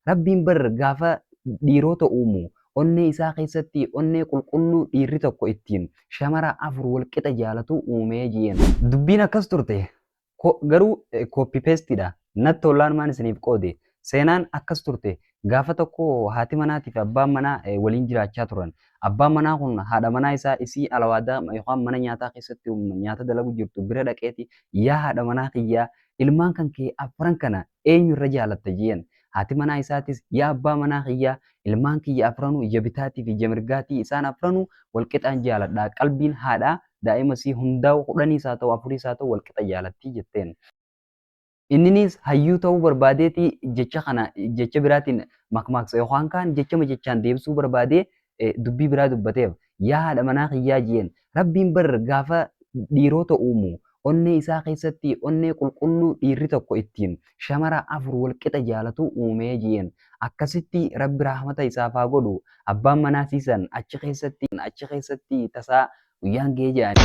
Rabbiin bar gaafa dhiirota uumu onnee isaa keessatti onnee qulqulluu dhiirri tokko ittiin shamara afur walqixa jaalatu uumee jeen. Dubbiin akkas turte garuu copy pasteidha. Natti tollaan maan isiniif qoode. Seenaan akkas turte gaafa tokko haati manaatii fi abbaan manaa waliin jiraachaa turan. Abbaan manaa kun haadha manaa isaa isii alawaadaa yookaan mana nyaataa keessatti nyaata dalagu jirtu bira dhaqeeti yaa haadha manaa kiyyaa ilmaan kan kee afran kana eenyu irra jaalatta jeen. Haati manaa isaatis yaa abbaa manaa kiyyaa ilmaan kiyya afranuu ija bitaatii fi ija mirgaatii isaan afranuu walqixaan jaaladha. Qalbiin haadhaa daa'ima isii hundaa'u 10 isaa ta'u 4 isaa ta'u walqixa jaalattii jetteen. Inninis hayyuu ta'uu barbaadeeti jecha kana jecha biraatiin makmaaksa yookaan kaan jechaan deebisuu barbaadee dubbii biraa dubbateef yaa haadha manaa kiyyaa jeen. Rabbiin bar gaafa dhiirota uumu onnee isaa keessatti onnee qulqulluu dhiirri tokko ittiin shamara afur walqixa jaalatu uumee jeen. Akkasitti rabbi rahmata isaaf haa godhu. Abbaan manaa siisan achi keessatti tasaa guyyaan ga'ee jedhani.